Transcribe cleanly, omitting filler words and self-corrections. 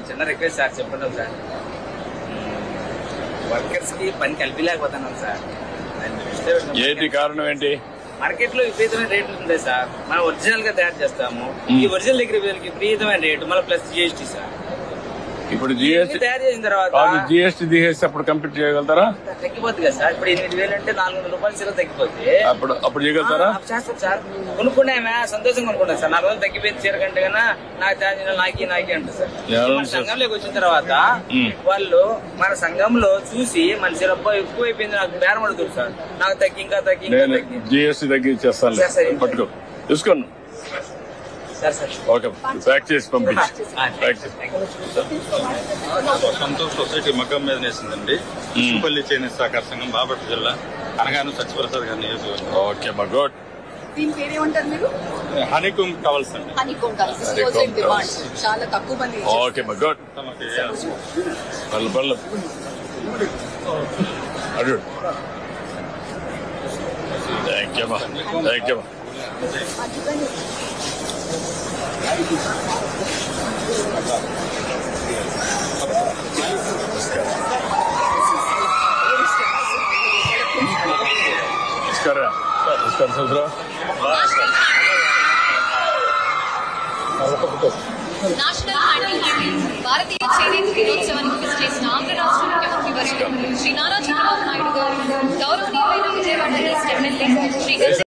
చిన్న request sir, చెప్పండి sir. Workers కి పని కల్పించలేకపోతున్నాం సార్. ఏంటి కారణం ఏంటి? మార్కెట్ లో విపరీతమైన రేట్లు ఉంటాయి సార్. మనం ఒరిజినల్ గా తయారు చేస్తాము. ఈ ఒరిజినల్ దగ్గర విపరీతమైన రేటు, మళ్ళీ ప్లస్ జిఎస్టీ సార్. ఇప్పుడు జిఎస్టీ తయారు చేసిన తర్వాత జిఎస్టీ తీసేసి అప్పుడు కంప్లీట్ చేయగలుగుతారా? తగ్గిపోతుంది కదా సార్. ఇప్పుడు 8,000 అంటే 400 రూపాయలు సిరా తగ్గిపోతే అప్పుడు చేయగలుగుతారా? చేస్తాం సార్. కొనుక్కున్నామే సంతోషంగా కొనుక్కున్నాం సార్. 4 రోజులు తగ్గిపోయింది చీర కంటే కన్నా నాకు తయారు నాకి అంటారు సార్. మన సంఘంలోకి వచ్చిన తర్వాత వాళ్ళు మన సంఘంలో చూసి మన చీర ఎక్కువ అయిపోయింది నాకు బేరం అడుగుతారు సార్. నాకు తగ్గి ఇంకా తగ్గి జిఎస్టీ తగ్గించేస్తాను, పట్టుకో తీసుకోండి. ఓకే, ప్యాక్ చేసి పంపించి. సంతోష్ సొసైటీ మగ్గం మీద వేసిందండి. పల్లి చేనేత సహకార సంఘం, బాపట్ల జిల్లా, అనగాను సత్యప్రసాద్ గారి నియోజకవర్గం. ఓకే మా గుడ్. దీని పేరేమంటారు మీరు? హనీకోమ్ కవల్స్ అండి. హనీకోమ్ కవల్స్ చాలా తక్కువ మంది. ఓకే మా గుడ్. పళ్ళు అడు. థ్యాంక్ యూ మా, థ్యాంక్ యూ మా. నమస్కారం. నమస్కారం సోదరా. భారతీయ చేనేత దినోత్సవానికి విచ్చేసిన ఆంధ్ర రాష్ట్ర ముఖ్యమంత్రి వర్యులు శ్రీ నారా చంద్రబాబు నాయుడు గారు, గౌరవనీయులైన విజయవాడ ఈస్ట్ ఎమ్మెల్యే శ్రీ